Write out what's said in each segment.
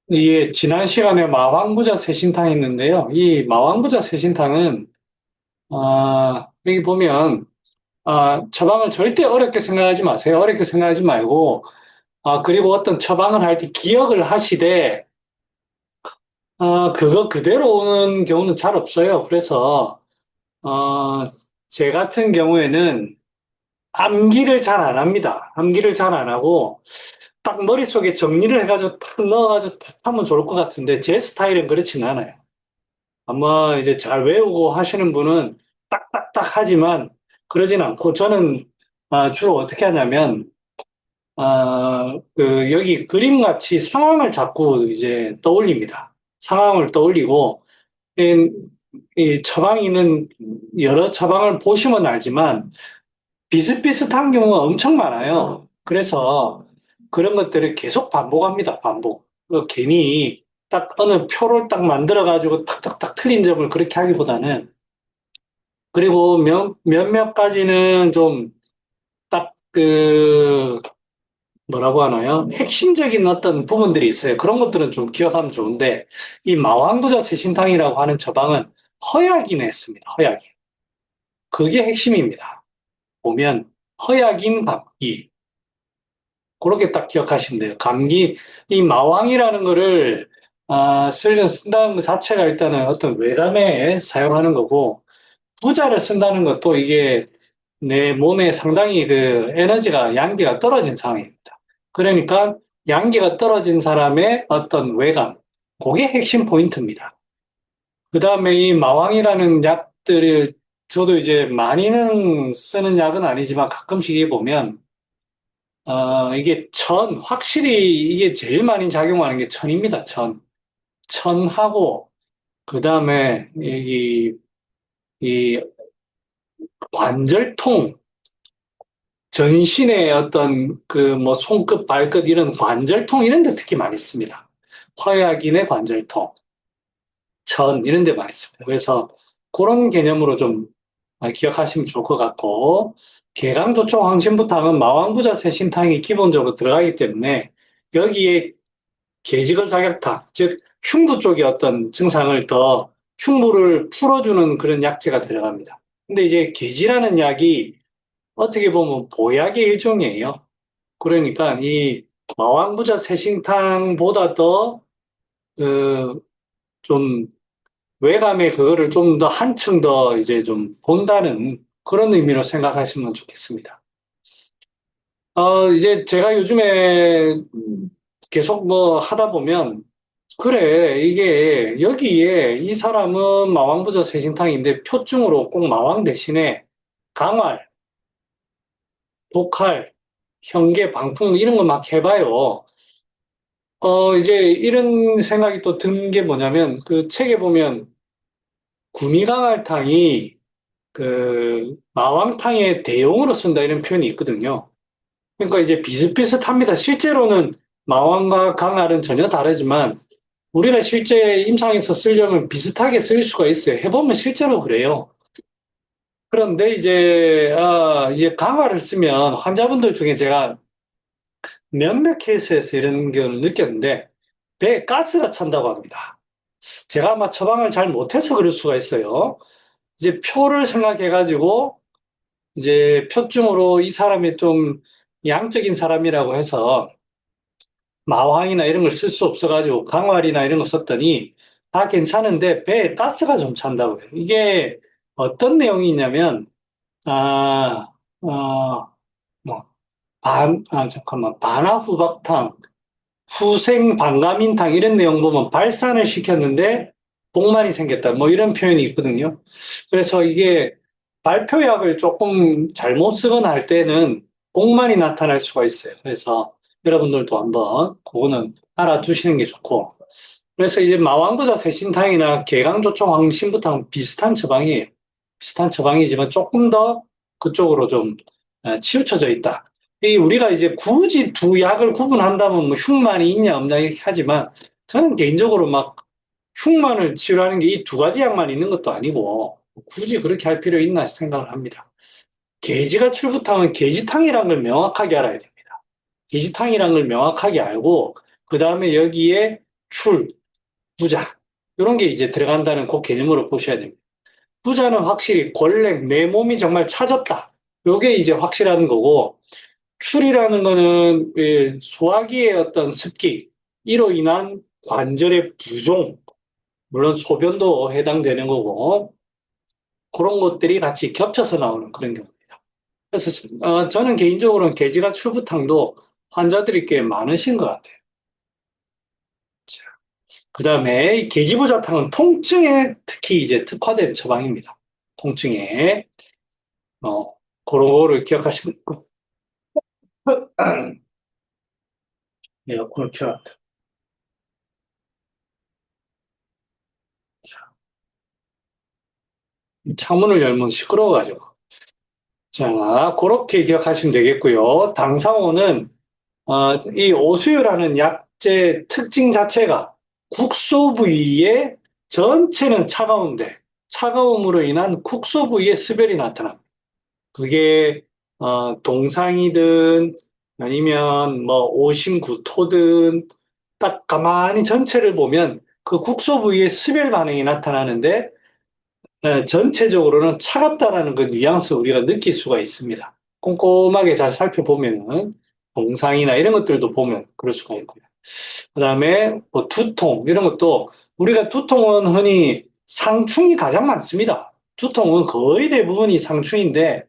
이게 지난 시간에 마왕부자 새신탕 했는데요. 이 마왕부자 새신탕은 여기 보면 처방을 절대 어렵게 생각하지 마세요. 어렵게 생각하지 말고 그리고 어떤 처방을 할 때 기억을 하시되 그거 그대로 오는 경우는 잘 없어요. 그래서 제 같은 경우에는 암기를 잘 안 합니다. 암기를 잘 안 하고 딱 머릿속에 정리를 해가지고 탁 넣어가지고 탁 하면 좋을 것 같은데 제 스타일은 그렇지는 않아요. 아마 이제 잘 외우고 하시는 분은 딱딱딱 하지만 그러진 않고 저는 주로 어떻게 하냐면 여기 그림같이 상황을 자꾸 이제 떠올립니다. 상황을 떠올리고 이, 이 처방이는 여러 처방을 보시면 알지만 비슷비슷한 경우가 엄청 많아요. 그래서 그런 것들을 계속 반복합니다. 반복. 괜히 딱 어느 표를 딱 만들어가지고 탁탁탁 틀린 점을 그렇게 하기보다는 그리고 몇몇 가지는 좀 딱 뭐라고 하나요? 핵심적인 어떤 부분들이 있어요. 그런 것들은 좀 기억하면 좋은데 이 마왕부자 새신탕이라고 하는 처방은 허약인에 했습니다. 허약인. 그게 핵심입니다. 보면 허약인 감기. 그렇게 딱 기억하시면 돼요. 감기, 이 마왕이라는 거를, 쓴다는 것 자체가 일단은 어떤 외담에 사용하는 거고, 부자를 쓴다는 것도 이게 내 몸에 상당히 그 에너지가, 양기가 떨어진 상황입니다. 그러니까 양기가 떨어진 사람의 어떤 외감, 그게 핵심 포인트입니다. 그 다음에 이 마왕이라는 약들을 저도 이제 많이는 쓰는 약은 아니지만 가끔씩 해 보면 이게 확실히 이게 제일 많이 작용하는 게 천입니다, 천. 천하고, 그 다음에 이 관절통, 전신의 어떤 뭐 손끝, 발끝 이런 관절통 이런 데 특히 많이 씁니다. 허약인의 관절통, 천 이런 데 많이 씁니다. 그래서 그런 개념으로 좀 기억하시면 좋을 것 같고, 개강조청 황신부탕은 마왕부자 새신탕이 기본적으로 들어가기 때문에 여기에 계지근사격탕, 즉 흉부 쪽의 어떤 증상을 더 흉부를 풀어주는 그런 약재가 들어갑니다. 근데 이제 계지라는 약이 어떻게 보면 보약의 일종이에요. 그러니까 이 마왕부자 새신탕보다 더 좀 외감의 그거를 좀 더 한층 더 이제 좀 본다는 그런 의미로 생각하시면 좋겠습니다. 이제 제가 요즘에 계속 뭐 하다 보면 그래, 이게, 여기에 이 사람은 마왕부자 새신탕인데 표중으로 꼭 마왕 대신에 강활, 독활, 현계, 방풍 이런 거 막 해봐요. 이제 이런 생각이 또 든 게 뭐냐면 그 책에 보면 구미강활탕이 마왕탕의 대용으로 쓴다 이런 표현이 있거든요. 그러니까 이제 비슷비슷합니다. 실제로는 마왕과 강활은 전혀 다르지만 우리가 실제 임상에서 쓰려면 비슷하게 쓸 수가 있어요. 해보면 실제로 그래요. 그런데 이제 강화를 쓰면 환자분들 중에 제가 몇몇 케이스에서 이런 걸 느꼈는데 배에 가스가 찬다고 합니다. 제가 아마 처방을 잘 못해서 그럴 수가 있어요. 이제 표를 생각해가지고 이제 표중으로 이 사람이 좀 양적인 사람이라고 해서 마황이나 이런 걸 쓸 수 없어가지고 강활이나 이런 거 썼더니 다 괜찮은데 배에 가스가 좀 찬다고요. 이게 어떤 내용이 있냐면 아, 뭐, 잠깐만, 반화후박탕, 후생 반가민탕 이런 내용 보면 발산을 시켰는데 복만이 생겼다. 뭐 이런 표현이 있거든요. 그래서 이게 발표약을 조금 잘못 쓰거나 할 때는 복만이 나타날 수가 있어요. 그래서 여러분들도 한번 그거는 알아두시는 게 좋고. 그래서 이제 마왕부자 새신탕이나 개강조청 황신부탕 비슷한 처방이에요. 비슷한 처방이지만 조금 더 그쪽으로 좀 치우쳐져 있다. 이 우리가 이제 굳이 두 약을 구분한다면 뭐 흉만이 있냐 없냐 이렇게 하지만 저는 개인적으로 막 흉만을 치료하는 게 이 두 가지 약만 있는 것도 아니고 굳이 그렇게 할 필요 있나 생각을 합니다. 계지가 출부탕은 계지탕이라는 걸 명확하게 알아야 됩니다. 계지탕이라는 걸 명확하게 알고 그 다음에 여기에 출, 부자. 이런 게 이제 들어간다는 그 개념으로 보셔야 됩니다. 부자는 확실히 권력, 내 몸이 정말 차졌다. 요게 이제 확실한 거고, 출이라는 거는 소화기의 어떤 습기, 이로 인한 관절의 부종, 물론 소변도 해당되는 거고, 그런 것들이 같이 겹쳐서 나오는 그런 경우입니다. 그래서 저는 개인적으로는 개지가 출부탕도 환자들이 꽤 많으신 것 같아요. 그 다음에 이 개지부자탕은 통증에 특히 이제 특화된 처방입니다. 통증에 그런 거를 기억하시면 에어컨을 켜놨다. 창문을 열면 시끄러워가지고. 자, 그렇게 기억하시면 되겠고요. 당상오는 이 오수유라는 약재 특징 자체가 국소 부위의 전체는 차가운데 차가움으로 인한 국소 부위의 수별이 나타납니다. 그게 동상이든 아니면 뭐 오심구토든 딱 가만히 전체를 보면 그 국소 부위의 수별 반응이 나타나는데 전체적으로는 차갑다라는 그 뉘앙스 우리가 느낄 수가 있습니다. 꼼꼼하게 잘 살펴보면은 동상이나 이런 것들도 보면 그럴 수가 있고요. 그다음에 뭐 두통 이런 것도 우리가 두통은 흔히 상충이 가장 많습니다. 두통은 거의 대부분이 상충인데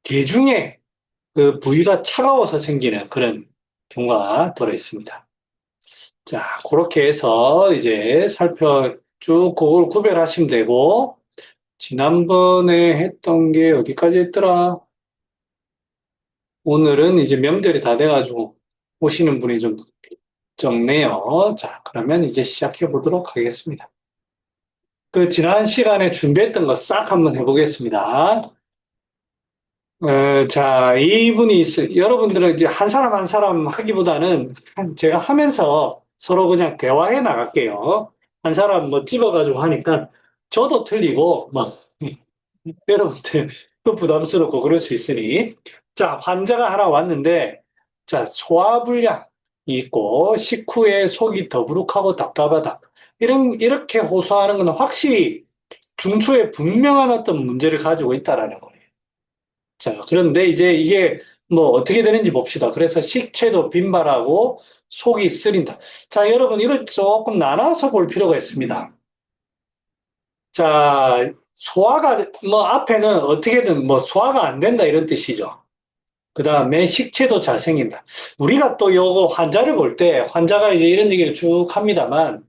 대중에 그 부위가 차가워서 생기는 그런 경우가 들어 있습니다. 자, 그렇게 해서 이제 쭉 그걸 구별하시면 되고 지난번에 했던 게 어디까지 했더라? 오늘은 이제 명절이 다 돼가지고 오시는 분이 좀 적네요. 자, 그러면 이제 시작해 보도록 하겠습니다. 그 지난 시간에 준비했던 거 싹 한번 해보겠습니다. 자, 여러분들은 이제 한 사람 한 사람 하기보다는 제가 하면서 서로 그냥 대화해 나갈게요. 한 사람 뭐 집어가지고 하니까 저도 틀리고, 막, 여러분들 또 부담스럽고 그럴 수 있으니. 자, 환자가 하나 왔는데, 자, 소화불량이 있고, 식후에 속이 더부룩하고 답답하다. 이렇게 호소하는 건 확실히 중초에 분명한 어떤 문제를 가지고 있다라는 거예요. 자, 그런데 이제 이게 뭐 어떻게 되는지 봅시다. 그래서 식체도 빈발하고 속이 쓰린다. 자, 여러분 이걸 조금 나눠서 볼 필요가 있습니다. 자, 소화가 뭐 앞에는 어떻게든 뭐 소화가 안 된다 이런 뜻이죠. 그 다음에 식체도 잘 생긴다. 우리가 또 요거 환자를 볼 때 환자가 이제 이런 얘기를 쭉 합니다만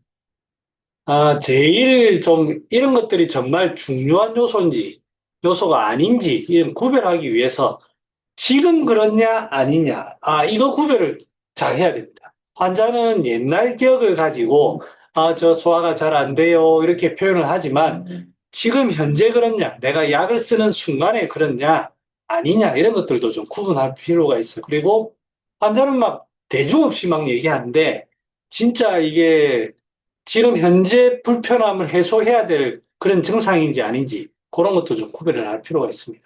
제일 좀 이런 것들이 정말 중요한 요소인지 요소가 아닌지 이런 구별하기 위해서 지금 그렇냐, 아니냐. 이거 구별을 잘 해야 됩니다. 환자는 옛날 기억을 가지고, 저 소화가 잘 안 돼요. 이렇게 표현을 하지만, 지금 현재 그렇냐, 내가 약을 쓰는 순간에 그렇냐, 아니냐, 이런 것들도 좀 구분할 필요가 있어요. 그리고 환자는 막 대중 없이 막 얘기하는데, 진짜 이게 지금 현재 불편함을 해소해야 될 그런 증상인지 아닌지, 그런 것도 좀 구별을 할 필요가 있습니다.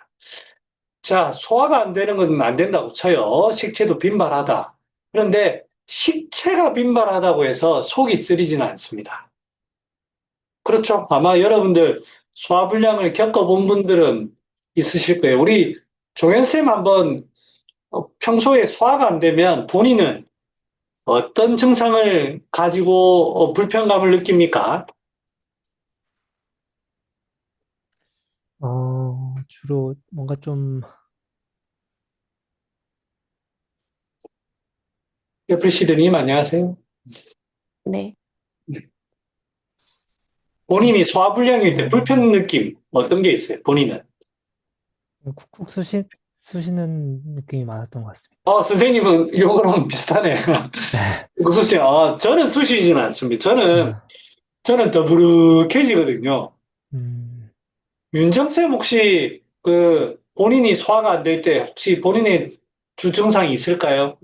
자, 소화가 안 되는 건 안 된다고 쳐요. 식체도 빈발하다. 그런데 식체가 빈발하다고 해서 속이 쓰리지는 않습니다. 그렇죠? 아마 여러분들 소화불량을 겪어본 분들은 있으실 거예요. 우리 종현쌤 한번 평소에 소화가 안 되면 본인은 어떤 증상을 가지고 불편감을 느낍니까? 주로 뭔가 좀, 애플시드님 안녕하세요. 네. 네. 본인이 소화불량일 때 불편 어, 느낌 어떤 게 있어요? 본인은? 쿡쿡 쑤시는 느낌이 많았던 것 같습니다. 선생님은 요거랑 비슷하네. 쑤시, 저는 쑤시지는 않습니다. 아, 저는 더부룩해지거든요. 음, 윤정쌤 혹시 본인이 소화가 안 될 때 혹시 본인의 주 증상이 있을까요?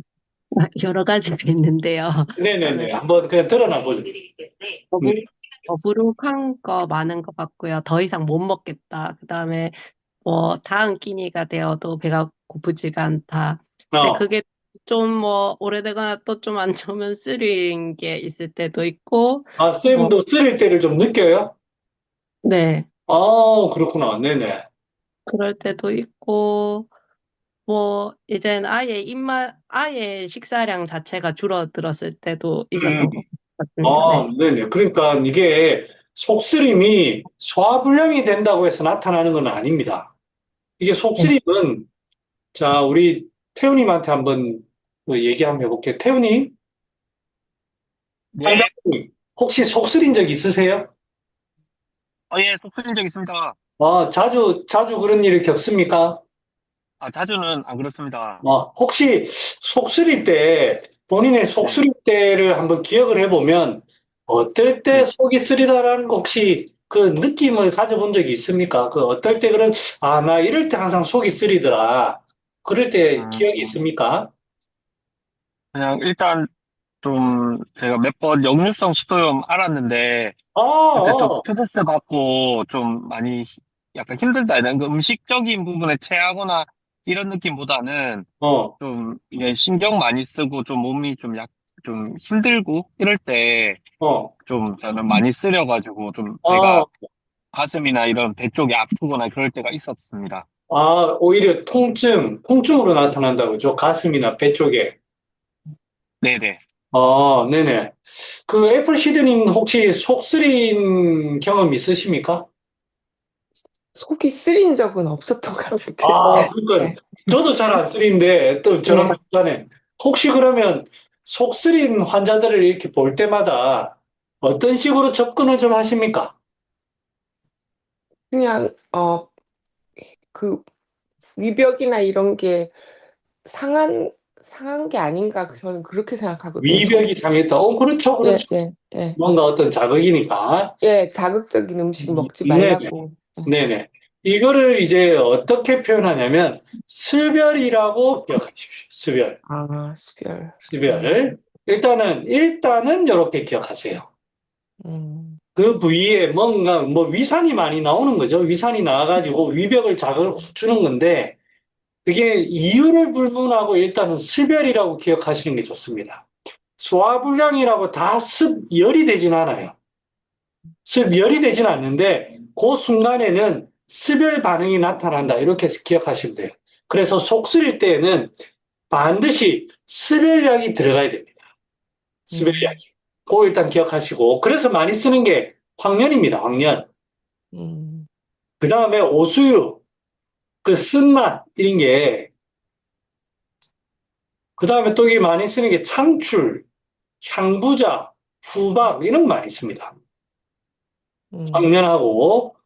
여러 가지가 있는데요. 저는 네네네. 한번 그냥 드러나 보죠. 네. 더부룩한 거 많은 것 같고요. 더 이상 못 먹겠다. 그다음에 뭐 다음 끼니가 되어도 배가 고프지가 않다. 근데 어, 그게 좀 뭐 오래되거나 또 좀 안 좋으면 쓰린 게 있을 때도 있고, 아, 뭐, 쌤도 쓰릴 때를 좀 느껴요? 네. 아, 그렇구나. 네네. 그럴 때도 있고, 뭐, 이젠 아예 식사량 자체가 줄어들었을 때도 음. 있었던 것 같습니다. 아, 네. 네네. 그러니까 이게 속쓰림이 소화불량이 된다고 해서 나타나는 건 아닙니다. 이게 네. 속쓰림은, 자, 우리 태우님한테 한번 뭐 얘기 한번 해볼게요. 태우님, 네, 환자님, 혹시 속쓰린 적 있으세요? 예, 속쓰린 적 있습니다. 자주 그런 일을 겪습니까? 자주는 안 그렇습니다. 혹시 속쓰릴 때, 본인의 네, 속쓰릴 때를 한번 기억을 해보면, 어떨 때 네. 속이 쓰리다라는 거 혹시 그 느낌을 가져본 적이 있습니까? 그 어떨 때 그런, 나 이럴 때 항상 속이 쓰리더라. 그럴 때 음, 기억이 있습니까? 그냥 일단 좀 제가 몇 번 역류성 식도염 알았는데, 그때 좀 어, 스트레스 받고 좀 많이 약간 힘들다. 이런 그 음식적인 부분에 체하거나 이런 느낌보다는 어, 좀 이게 신경 많이 쓰고 좀 몸이 좀 힘들고 이럴 때 어, 좀 저는 많이 쓰려가지고 좀 아, 배가 가슴이나 이런 배 쪽이 아프거나 그럴 때가 있었습니다. 오히려 통증으로 나타난다고 그죠? 가슴이나 배 쪽에. 네네. 네네. 그 애플 시드님 혹시 속 쓰린 경험 있으십니까? 속이 쓰린 적은 없었던 것 같은데요. 그러니까 네. 저도 잘 안 쓰린데 또 저랑 네. 비슷하네. 혹시 그러면 속 쓰린 환자들을 이렇게 볼 때마다 어떤 식으로 접근을 좀 하십니까? 그냥, 그 위벽이나 이런 게 상한 게 아닌가, 저는 그렇게 생각하거든요. 위벽이 속이. 상했다. 그렇죠, 예, 그렇죠. 예, 예. 뭔가 어떤 자극이니까. 예, 자극적인 음식 먹지 네네, 말라고. 예. 네네. 이거를 이제 어떻게 표현하냐면 수별이라고 기억하십시오. 수별. 수별. 수별. 일단은 이렇게 기억하세요. 음, 그 부위에 뭔가 뭐 위산이 많이 나오는 거죠. 위산이 나와가지고 위벽을 자극을 확 주는 건데 그게 이유를 불문하고 일단은 습열이라고 기억하시는 게 좋습니다. 소화불량이라고 다 습열이 되진 않아요. 습열이 되진 않는데 그 순간에는 습열 반응이 나타난다. 이렇게 해서 기억하시면 돼요. 그래서 속 쓰릴 때에는 반드시 습열약이 들어가야 됩니다. 음, 습열약이. 그거 일단 기억하시고 그래서 많이 쓰는 게 황련입니다. 황련. 음, 그 다음에 오수유, 그 쓴맛, 이런 게, 그 다음에 또 이게 많이 쓰는 게 창출, 향부자, 후박, 이런 거 많이 씁니다. 음, 황련하고,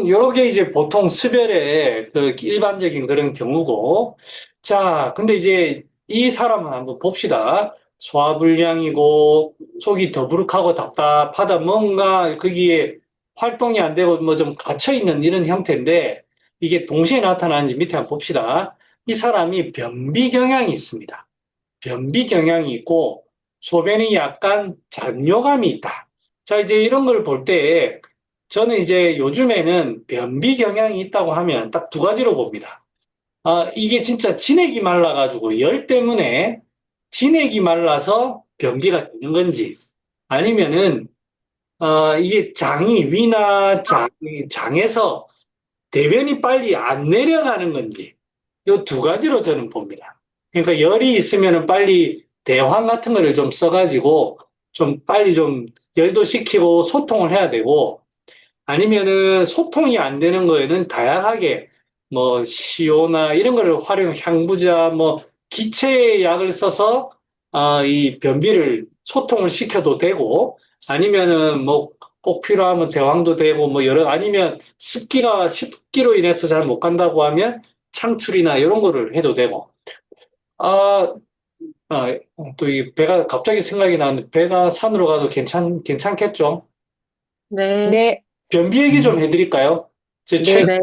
요게 이제 보통 습열의 그 일반적인 그런 경우고, 자, 근데 이제 이 사람은 한번 봅시다. 소화불량이고, 속이 더부룩하고 답답하다, 뭔가 거기에 활동이 안 되고 뭐 좀 갇혀있는 이런 형태인데, 이게 동시에 나타나는지 밑에 한번 봅시다. 이 사람이 변비 경향이 있습니다. 변비 경향이 있고, 소변이 약간 잔뇨감이 있다. 자, 이제 이런 걸 볼 때, 저는 이제 요즘에는 변비 경향이 있다고 하면 딱 두 가지로 봅니다. 이게 진짜 진액이 말라가지고 열 때문에 진액이 말라서 변비가 되는 건지, 아니면은, 이게 장에서 대변이 빨리 안 내려가는 건지, 요 두 가지로 저는 봅니다. 그러니까 열이 있으면은 빨리 대황 같은 거를 좀 써가지고 좀 빨리 좀 열도 식히고 소통을 해야 되고, 아니면은 소통이 안 되는 거에는 다양하게 뭐 시오나 이런 거를 향부자 뭐 기체의 약을 써서 이 변비를 소통을 시켜도 되고, 아니면은 뭐 꼭 필요하면 대황도 되고 뭐 아니면 습기로 인해서 잘 못 간다고 하면 창출이나 이런 거를 해도 되고. 아, 또 이 배가 갑자기 생각이 나는데 배가 산으로 가도 괜찮겠죠? 네, 네, 변비 얘기 좀 해드릴까요? 제 네. 네.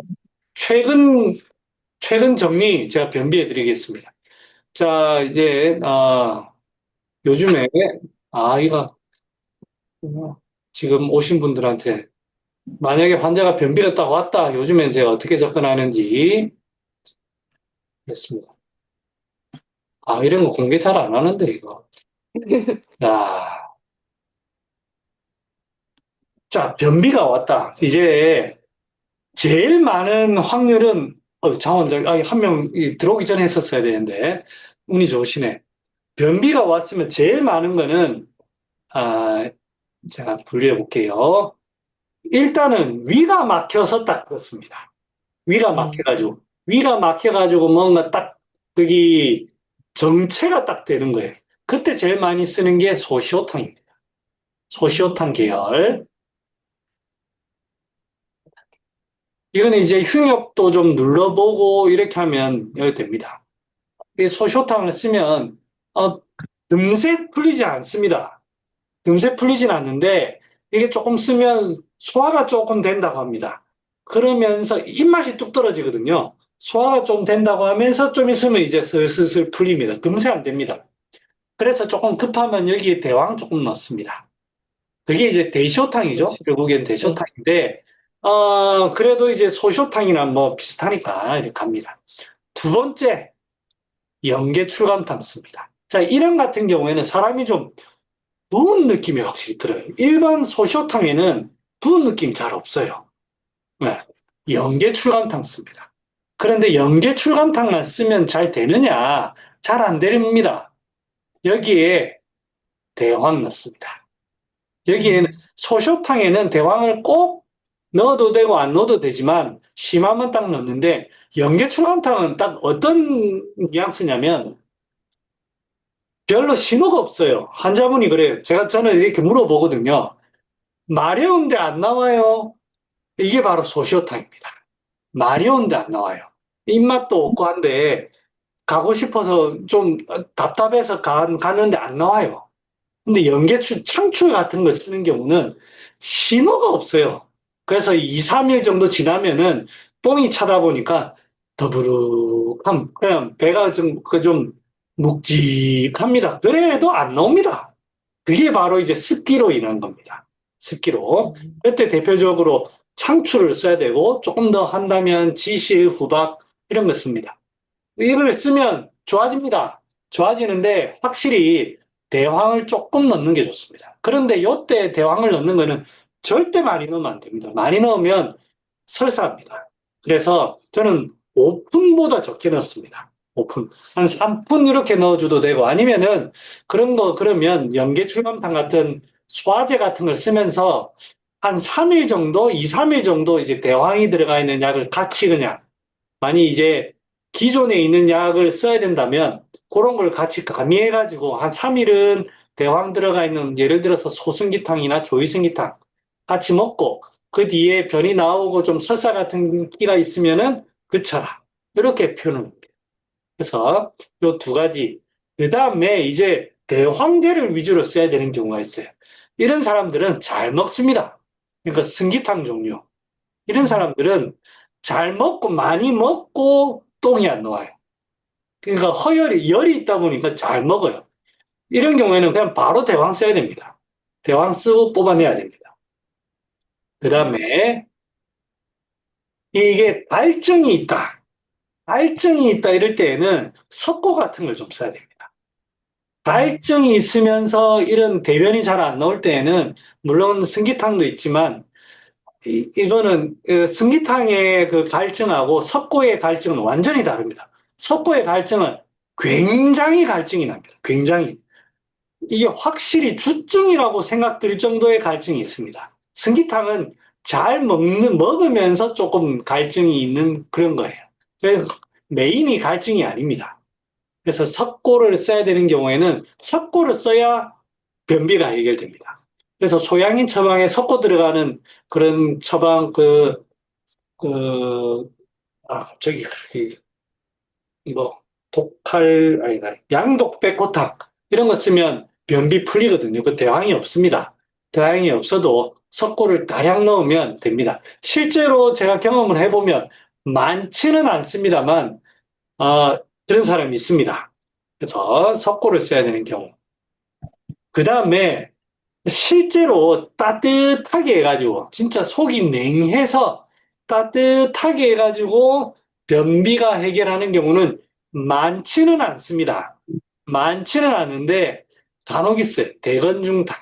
최근, 최근 정리 제가 변비해 드리겠습니다. 자, 이제, 요즘에, 이거, 지금 오신 분들한테, 만약에 환자가 변비가 딱 왔다, 요즘엔 제가 어떻게 접근하는지, 됐습니다. 이런 거 공개 잘 안 하는데, 이거. 야, 자, 변비가 왔다. 이제 제일 많은 확률은, 장 원장, 한 명 들어오기 전에 했었어야 되는데, 운이 좋으시네. 변비가 왔으면 제일 많은 거는, 아, 제가 분류해 볼게요. 일단은 위가 막혀서 딱 그렇습니다. 위가 막혀가지고, 위가 막혀가지고 뭔가 딱, 거기 정체가 딱 되는 거예요. 그때 제일 많이 쓰는 게 소시오탕입니다. 소시오탕 계열. 이거는 이제 흉역도 좀 눌러보고 이렇게 하면 여기 됩니다. 이 소시오탕을 쓰면, 금세 풀리지 않습니다. 금세 풀리진 않는데, 이게 조금 쓰면 소화가 조금 된다고 합니다. 그러면서 입맛이 뚝 떨어지거든요. 소화가 좀 된다고 하면서 좀 있으면 이제 슬슬 풀립니다. 금세 안 됩니다. 그래서 조금 급하면 여기에 대왕 조금 넣습니다. 그게 이제 대시오탕이죠. 그렇죠. 결국엔 네. 대시오탕인데, 그래도 이제 소시오탕이랑 뭐 비슷하니까 이렇게 합니다. 두 번째, 연계출감탕 씁니다. 자, 이런 같은 경우에는 사람이 좀 부은 느낌이 확실히 들어요. 일반 소시오탕에는 부은 느낌 잘 없어요. 네. 연계출감탕 씁니다. 그런데 연계출감탕만 쓰면 잘 되느냐? 잘 안 됩니다. 여기에 대왕 넣습니다. 여기에는 소시오탕에는 대왕을 꼭 넣어도 되고 안 넣어도 되지만 심하면 딱 넣는데 연계출감탕은 딱 어떤 뉘앙스냐면 별로 신호가 없어요. 환자분이 그래요. 저는 이렇게 물어보거든요. 마려운데 안 나와요. 이게 바로 소시오탕입니다. 마려운데 안 나와요. 입맛도 없고 한데 가고 싶어서 좀 답답해서 갔는데 안 나와요. 근데 창출 같은 걸 쓰는 경우는 신호가 없어요. 그래서 2, 3일 정도 지나면은 똥이 차다 보니까 더부룩함, 그냥 배가 좀 묵직합니다. 그래도 안 나옵니다. 그게 바로 이제 습기로 인한 겁니다. 습기로. 그때 대표적으로 창출을 써야 되고 조금 더 한다면 지실, 후박 이런 거 씁니다. 이걸 쓰면 좋아집니다. 좋아지는데 확실히 대황을 조금 넣는 게 좋습니다. 그런데 이때 대황을 넣는 거는 절대 많이 넣으면 안 됩니다. 많이 넣으면 설사합니다. 그래서 저는 5분보다 적게 넣습니다. 5분. 한 3분 이렇게 넣어줘도 되고 아니면은 그러면 연계출감탕 같은 소화제 같은 걸 쓰면서 한 3일 정도, 2, 3일 정도 이제 대황이 들어가 있는 약을 같이 그냥 많이 이제 기존에 있는 약을 써야 된다면 그런 걸 같이 가미해가지고 한 3일은 대황 들어가 있는 예를 들어서 소승기탕이나 조이승기탕 같이 먹고 그 뒤에 변이 나오고 좀 설사 같은 기가 있으면은 그쳐라. 이렇게 표현합니다. 그래서 요 두 가지. 그 다음에 이제 대황제를 위주로 써야 되는 경우가 있어요. 이런 사람들은 잘 먹습니다. 그러니까 승기탕 종류. 이런 사람들은 잘 먹고 많이 먹고 똥이 안 나와요. 그러니까 열이 있다 보니까 잘 먹어요. 이런 경우에는 그냥 바로 대왕 써야 됩니다. 대왕 쓰고 뽑아내야 됩니다. 그 다음에 이게 갈증이 있다. 갈증이 있다 이럴 때에는 석고 같은 걸 좀 써야 됩니다. 갈증이 있으면서 이런 대변이 잘 안 나올 때에는 물론 승기탕도 있지만 이거는 승기탕의 그 갈증하고 석고의 갈증은 완전히 다릅니다. 석고의 갈증은 굉장히 갈증이 납니다. 굉장히. 이게 확실히 주증이라고 생각될 정도의 갈증이 있습니다. 승기탕은 먹으면서 조금 갈증이 있는 그런 거예요. 메인이 갈증이 아닙니다. 그래서 석고를 써야 되는 경우에는 석고를 써야 변비가 해결됩니다. 그래서 소양인 처방에 석고 들어가는 그런 처방, 갑자기, 아니다. 양독백호탕, 이런 거 쓰면 변비 풀리거든요. 그 대왕이 없습니다. 대왕이 없어도 석고를 다량 넣으면 됩니다. 실제로 제가 경험을 해보면 많지는 않습니다만, 그런 사람이 있습니다. 그래서 석고를 써야 되는 경우. 그 다음에 실제로 따뜻하게 해가지고 진짜 속이 냉해서 따뜻하게 해가지고 변비가 해결하는 경우는 많지는 않습니다. 많지는 않은데 간혹 있어요. 대건중탕.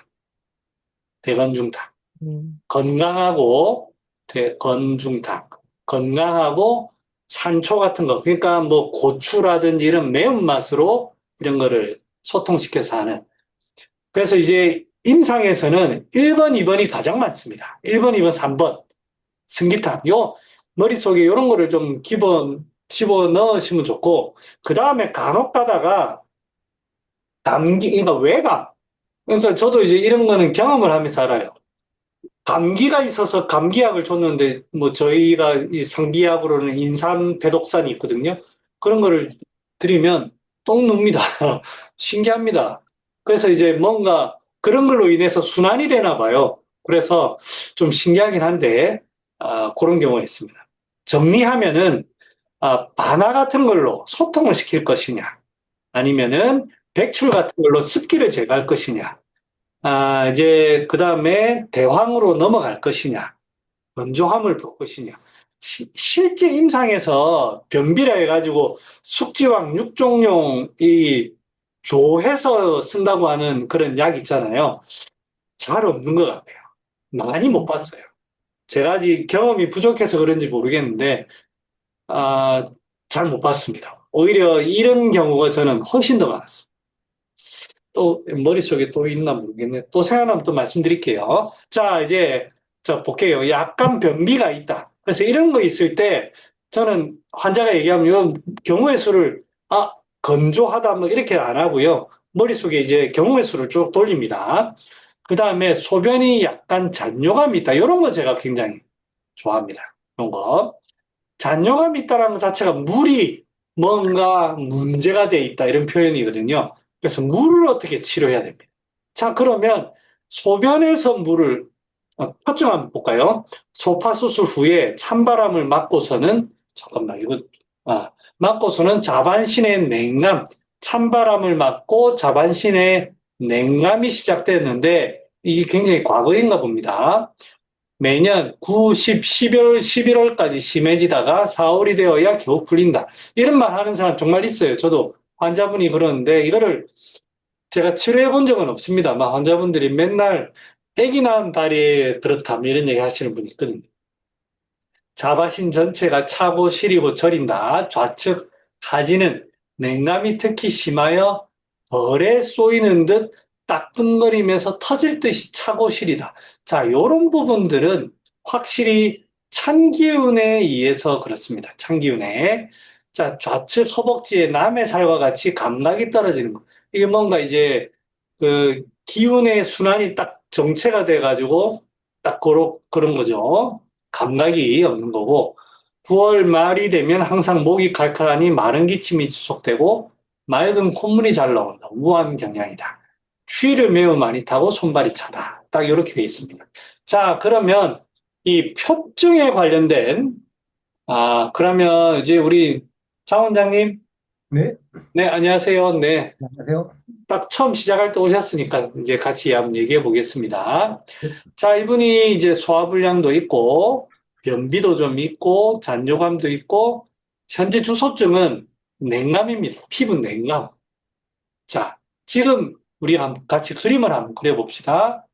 건강하고 대건중탕. 건강하고 산초 같은 거. 그러니까 뭐 고추라든지 이런 매운맛으로 이런 거를 소통시켜서 하는. 그래서 이제 임상에서는 1번, 2번이 가장 많습니다. 1번, 2번, 3번. 승기탕. 머릿속에 이런 거를 좀 기본 집어 넣으시면 좋고, 그 다음에 간혹 가다가 그러니까 외감. 그러니까 저도 이제 이런 거는 경험을 하면서 알아요. 감기가 있어서 감기약을 줬는데, 뭐 저희가 이 상비약으로는 인삼 배독산이 있거든요. 그런 거를 드리면 똥 눕니다. 신기합니다. 그래서 이제 뭔가 그런 걸로 인해서 순환이 되나 봐요. 그래서 좀 신기하긴 한데, 그런 경우가 있습니다. 정리하면은, 바나 같은 걸로 소통을 시킬 것이냐, 아니면은 백출 같은 걸로 습기를 제거할 것이냐, 이제 그 다음에 대황으로 넘어갈 것이냐, 건조함을 볼 것이냐. 실제 임상에서 변비라 해가지고 숙지왕 육종용 이 조해서 쓴다고 하는 그런 약 있잖아요. 잘 없는 것 같아요. 많이 못 봤어요. 제가 아직 경험이 부족해서 그런지 모르겠는데, 아, 잘 못 봤습니다. 오히려 이런 경우가 저는 훨씬 더 많았어요. 또 머릿속에 또 있나 모르겠네. 또 생각나면 또 말씀드릴게요. 자, 이제 저 볼게요. 약간 변비가 있다. 그래서 이런 거 있을 때 저는 환자가 얘기하면 이 경우의 수를 건조하다 뭐 이렇게 안 하고요. 머릿속에 이제 경우의 수를 쭉 돌립니다. 그 다음에 소변이 약간 잔뇨감이 있다. 이런 거 제가 굉장히 좋아합니다. 이런 거. 잔뇨감이 있다는 것 자체가 물이 뭔가 문제가 돼 있다 이런 표현이거든요. 그래서 물을 어떻게 치료해야 됩니다. 자, 그러면 소변에서 물을 특징 한번 볼까요? 소파 수술 후에 찬바람을 맞고서는 잠깐만 이거 맞고서는 자반신의 냉감, 찬바람을 맞고 자반신의 냉감이 시작됐는데 이게 굉장히 과거인가 봅니다. 매년 9, 10, 11월, 11월까지 심해지다가 4월이 되어야 겨우 풀린다. 이런 말 하는 사람 정말 있어요. 저도 환자분이 그러는데 이거를 제가 치료해 본 적은 없습니다만 환자분들이 맨날 아기 낳은 딸이 그렇다 뭐 이런 얘기 하시는 분이 있거든요. 자바신 전체가 차고 시리고 저린다. 좌측 하지는 냉감이 특히 심하여 벌에 쏘이는 듯 따끔거리면서 터질 듯이 차고 시리다. 자, 요런 부분들은 확실히 찬기운에 의해서 그렇습니다. 찬기운에. 자, 좌측 허벅지에 남의 살과 같이 감각이 떨어지는 거. 이게 뭔가 이제 그 기운의 순환이 딱 정체가 돼가지고 딱 그런 거죠. 감각이 없는 거고 9월 말이 되면 항상 목이 칼칼하니 마른 기침이 지속되고 맑은 콧물이 잘 나온다. 우한 경향이다. 추위를 매우 많이 타고 손발이 차다. 딱 이렇게 돼 있습니다. 자, 그러면 이 표증에 관련된 그러면 이제 우리 장 원장님, 네, 네, 안녕하세요. 네, 안녕하세요. 딱 처음 시작할 때 오셨으니까 이제 같이 한번 얘기해 보겠습니다. 자, 이분이 이제 소화불량도 있고, 변비도 좀 있고, 잔뇨감도 있고, 현재 주소증은 냉감입니다. 피부 냉감. 자, 지금 우리 같이 그림을 한번 그려봅시다.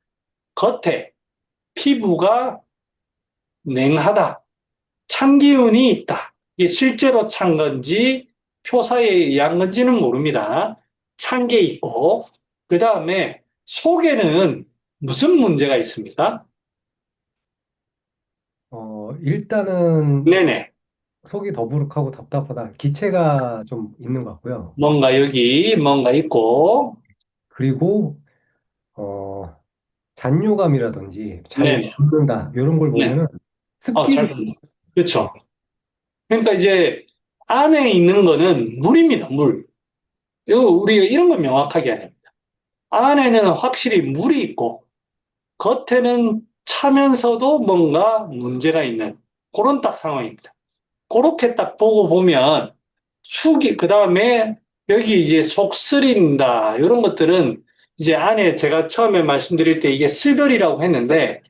겉에 피부가 냉하다. 찬 기운이 있다. 이게 실제로 찬 건지 표사에 의한 건지는 모릅니다. 찬 게 있고, 그 다음에 속에는 무슨 문제가 있습니까? 일단은 네네. 속이 더부룩하고 답답하다. 기체가 좀 있는 것 같고요. 뭔가 여기 뭔가 있고, 그리고 잔뇨감이라든지 잘 네네. 붓는다. 이런 걸 네. 보면은 습기를 잘 본다. 그렇죠. 그러니까 이제 안에 있는 거는 물입니다, 물. 이거 우리가 이런 걸 명확하게 해야 됩니다. 안에는 확실히 물이 있고, 겉에는 차면서도 뭔가 문제가 있는 그런 딱 상황입니다. 그렇게 딱 보고 보면 그 다음에 여기 이제 속 쓰린다, 이런 것들은 이제 안에 제가 처음에 말씀드릴 때 이게 슬별이라고 했는데,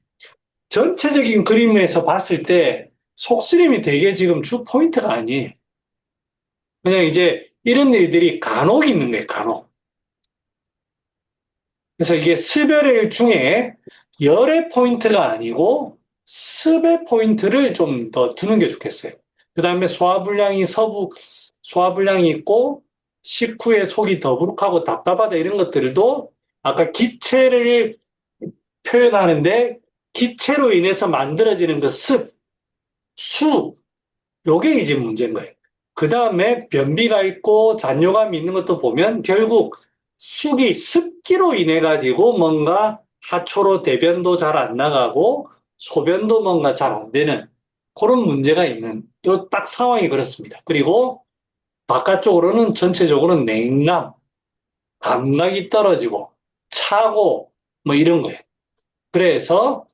전체적인 그림에서 봤을 때 속쓰림이 되게 지금 주 포인트가 아니에요. 그냥 이제 이런 일들이 간혹 있는 거예요, 간혹. 그래서 이게 습열의 중에 열의 포인트가 아니고 습의 포인트를 좀 더 두는 게 좋겠어요. 그 다음에 소화불량이 있고 식후에 속이 더부룩하고 답답하다 이런 것들도 아까 기체를 표현하는데 기체로 인해서 만들어지는 그 습, 수, 요게 이제 문제인 거예요. 그 다음에 변비가 있고 잔뇨감이 있는 것도 보면 결국 습기로 인해 가지고 뭔가 하초로 대변도 잘 안 나가고 소변도 뭔가 잘 안 되는 그런 문제가 있는 요 딱 상황이 그렇습니다. 그리고 바깥쪽으로는 전체적으로 냉감, 감각이 떨어지고 차고 뭐 이런 거예요. 그래서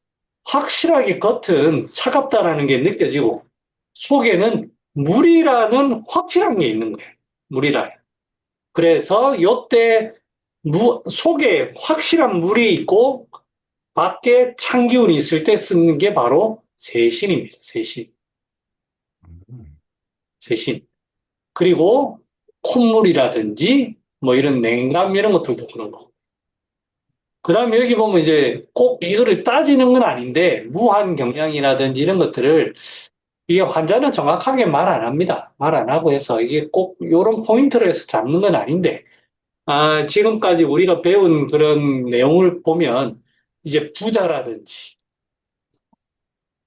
확실하게 겉은 차갑다라는 게 느껴지고 속에는 물이라는 확실한 게 있는 거예요. 물이라는. 그래서 요때 속에 확실한 물이 있고 밖에 찬 기운이 있을 때 쓰는 게 바로 세신입니다. 세신. 세신. 그리고 콧물이라든지 뭐 이런 냉감 이런 것들도 그런 거고. 그 다음에 여기 보면 이제 꼭 이거를 따지는 건 아닌데 무한 경량이라든지 이런 것들을 이게 환자는 정확하게 말 안 합니다. 말 안 하고 해서 이게 꼭 이런 포인트로 해서 잡는 건 아닌데 지금까지 우리가 배운 그런 내용을 보면 이제 부자라든지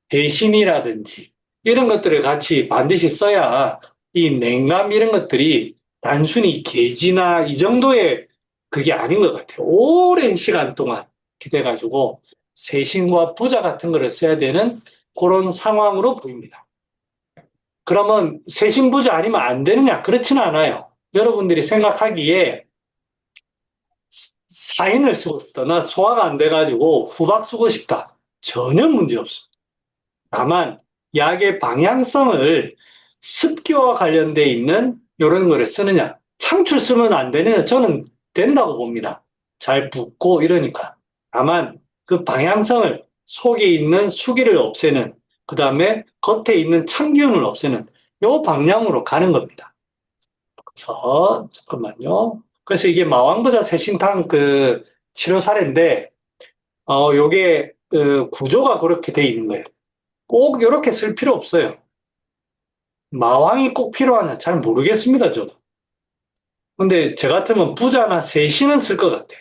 대신이라든지 이런 것들을 같이 반드시 써야 이 냉감 이런 것들이 단순히 계지나 이 정도의 그게 아닌 것 같아요. 오랜 시간 동안 기대가지고 세신과 부자 같은 거를 써야 되는 그런 상황으로 보입니다. 그러면 세신부자 아니면 안 되느냐? 그렇지는 않아요. 여러분들이 생각하기에 사인을 쓰고 싶다. 나 소화가 안 돼가지고 후박 쓰고 싶다. 전혀 문제 없어. 다만 약의 방향성을 습기와 관련돼 있는 이런 거를 쓰느냐. 창출 쓰면 안 되느냐. 저는 된다고 봅니다. 잘 붓고 이러니까. 다만 그 방향성을 속에 있는 수기를 없애는 그 다음에 겉에 있는 참기운을 없애는 요 방향으로 가는 겁니다. 그래서 잠깐만요. 그래서 이게 마왕부자 세신탕 그 치료 사례인데 요게 그 구조가 그렇게 돼 있는 거예요. 꼭 이렇게 쓸 필요 없어요. 마왕이 꼭 필요하냐 잘 모르겠습니다, 저도. 근데 저 같으면 부자나 세신은 쓸 것 같아요.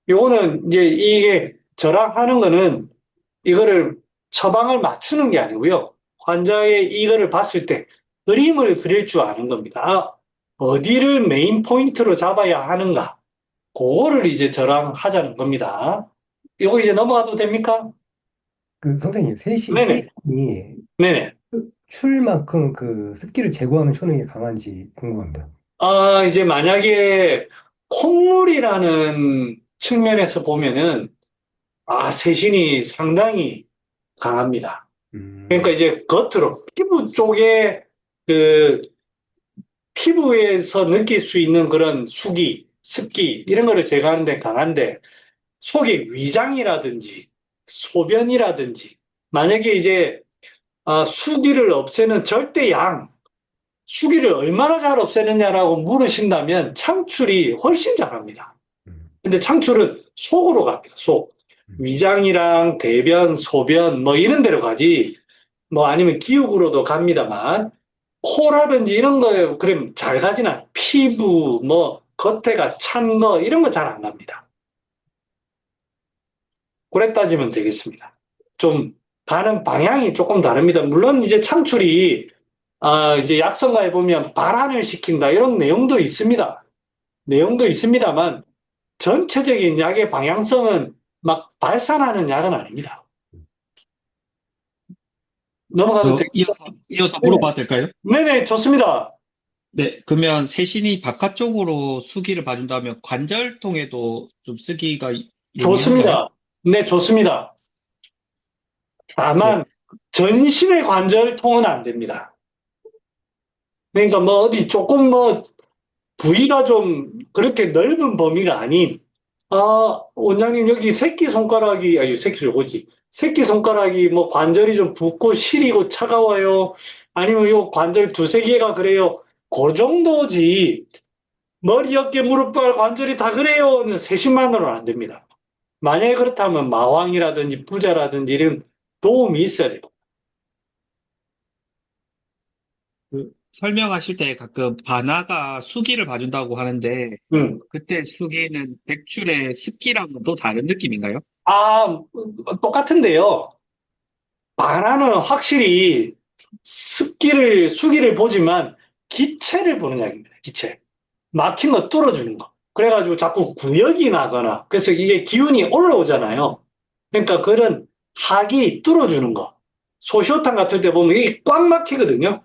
요거는 이제 이게 저랑 하는 거는 이거를 처방을 맞추는 게 아니고요. 환자의 이거를 봤을 때 그림을 그릴 줄 아는 겁니다. 어디를 메인 포인트로 잡아야 하는가. 그거를 이제 저랑 하자는 겁니다. 이거 이제 넘어가도 됩니까? 그 선생님, 네네. 세신이 네네. 출만큼 그 습기를 제거하는 효능이 강한지 궁금합니다. 이제 만약에 콧물이라는 측면에서 보면은, 세신이 상당히 강합니다. 그러니까 이제 겉으로, 피부 쪽에 그, 피부에서 느낄 수 있는 그런 수기, 습기, 이런 거를 제거하는 데 강한데, 속에 위장이라든지, 소변이라든지, 만약에 이제, 수기를 없애는 절대양, 수기를 얼마나 잘 없애느냐라고 물으신다면 창출이 훨씬 잘합니다. 근데 창출은 속으로 갑니다. 속. 위장이랑 대변, 소변 뭐 이런 데로 가지 뭐 아니면 기육으로도 갑니다만 코라든지 이런 거에 그럼 잘 가진 않아요. 피부 뭐 겉에가 찬 거 이런 거 잘 안 갑니다. 그래 따지면 되겠습니다. 좀 가는 방향이 조금 다릅니다. 물론 이제 창출이 이제 약성가에 보면 발한을 시킨다 이런 내용도 있습니다. 내용도 있습니다만 전체적인 약의 방향성은 막 발산하는 약은 아닙니다. 넘어가도 되겠죠? 이어서 물어봐도 될까요? 네네, 좋습니다. 네, 그러면 세신이 바깥쪽으로 수기를 봐준다면 관절통에도 좀 쓰기가 용이한가요? 좋습니다. 네, 좋습니다. 다만 전신의 관절통은 안 됩니다. 그러니까 뭐 어디 조금 뭐 부위가 좀 그렇게 넓은 범위가 아닌 원장님 여기 새끼손가락이 새끼손가락이 뭐 관절이 좀 붓고 시리고 차가워요. 아니면 요 관절 두세 개가 그래요. 그 정도지 머리, 어깨, 무릎발, 관절이 다 그래요는 세심만으로는 안 됩니다. 만약에 그렇다면 마황이라든지 부자라든지 이런 도움이 있어야 돼요. 설명하실 때 가끔 바나가 수기를 봐준다고 하는데, 음. 그때 수기는 백출의 습기랑은 또 다른 느낌인가요? 똑같은데요. 바나는 확실히 수기를 보지만 기체를 보는 약입니다. 기체. 막힌 거 뚫어주는 거. 그래가지고 자꾸 구역이 나거나, 그래서 이게 기운이 올라오잖아요. 그러니까 그런 학이 뚫어주는 거. 소시오탕 같은 데 보면 이게 꽉 막히거든요.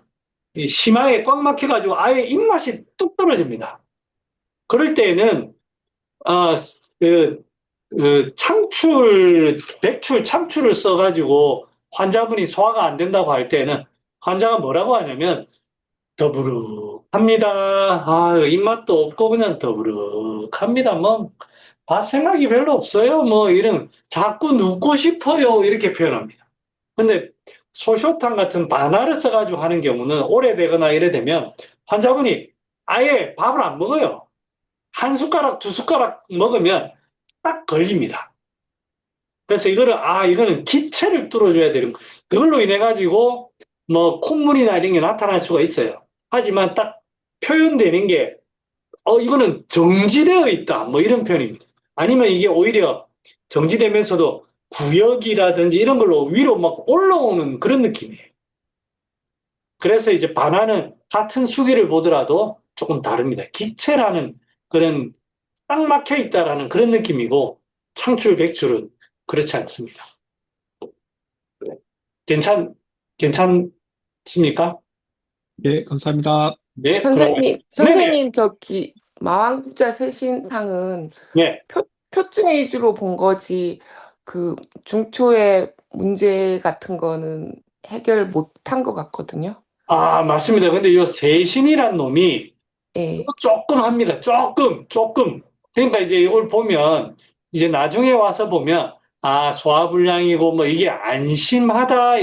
이 심하게 꽉 막혀가지고 아예 입맛이 뚝 떨어집니다. 그럴 때에는, 어, 그, 백출, 참출을 써가지고 환자분이 소화가 안 된다고 할 때는 환자가 뭐라고 하냐면, 더부룩합니다. 입맛도 없고 그냥 더부룩합니다. 뭐, 밥 생각이 별로 없어요. 뭐, 이런, 자꾸 눕고 싶어요. 이렇게 표현합니다. 근데 소쇼탕 같은 바나를 써가지고 하는 경우는 오래되거나 이래 되면 환자분이 아예 밥을 안 먹어요. 한 숟가락, 두 숟가락 먹으면 딱 걸립니다. 그래서 이거는 기체를 뚫어줘야 되는 거. 그걸로 인해 가지고 뭐 콧물이나 이런 게 나타날 수가 있어요. 하지만 딱 표현되는 게, 이거는 정지되어 있다. 뭐 이런 표현입니다. 아니면 이게 오히려 정지되면서도 구역이라든지 이런 걸로 위로 막 올라오는 그런 느낌이에요. 그래서 이제 바나는 같은 수기를 보더라도 조금 다릅니다. 기체라는 그런 딱 막혀 있다라는 그런 느낌이고, 창출, 백출은 그렇지 않습니다. 괜찮, 괜찮습니까? 네, 감사합니다. 네, 그러면, 네네, 선생님, 저기, 마왕부자 세신탕은 네. 표증 위주로 본 거지, 그, 중초의 문제 같은 거는 해결 못한 것 같거든요. 맞습니다. 근데 이 세신이란 놈이 예, 조금 합니다. 조금. 그러니까 이제 이걸 보면, 이제 나중에 와서 보면, 소화불량이고, 뭐, 이게 안심하다.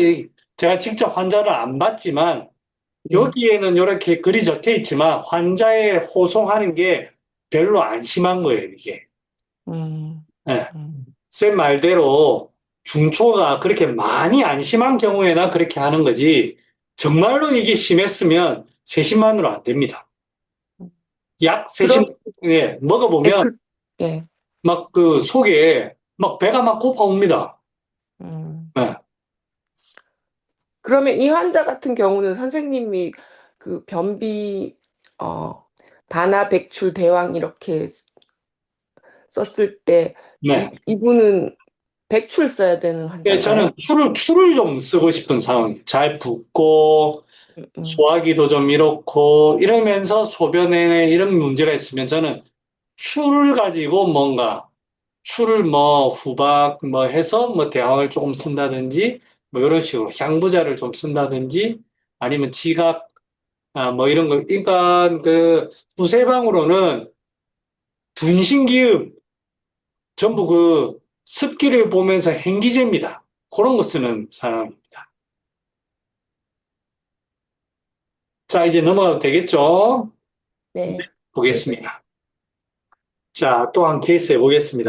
제가 직접 환자를 안 봤지만, 예. 여기에는 이렇게 글이 적혀 있지만, 환자에 호송하는 게 별로 안 심한 거예요, 이게. 음, 예. 음. 쌤 말대로 중초가 그렇게 많이 안 심한 경우에나 그렇게 하는 거지, 정말로 이게 심했으면 세심만으로 안 됩니다. 약 세심, 그럼, 예, 예, 먹어보면 예, 막 그 속에 막 배가 막 고파옵니다. 음. 예. 그러면 이 환자 같은 경우는 선생님이 그 변비, 어, 바나 백출 대왕 이렇게 썼을 때 네. 이분은 백출 써야 되는 예, 저는 환자인가요? 술을 좀 쓰고 싶은 상황이에요. 잘 붓고, 음. 소화기도 좀 이렇고, 이러면서 소변에 이런 문제가 있으면 저는 술을 가지고 뭔가, 술을 뭐 후박 뭐 해서 뭐 대왕을 조금 쓴다든지, 뭐 이런 식으로 향부자를 좀 쓴다든지, 아니면 지각, 뭐 이런 거. 그러니까 그 두세방으로는 분신기음, 전부 그 습기를 보면서 행기제입니다. 그런 거 쓰는 사람입니다. 자, 이제 넘어가도 되겠죠? 네. 보겠습니다. 자, 또 한 케이스 해보겠습니다.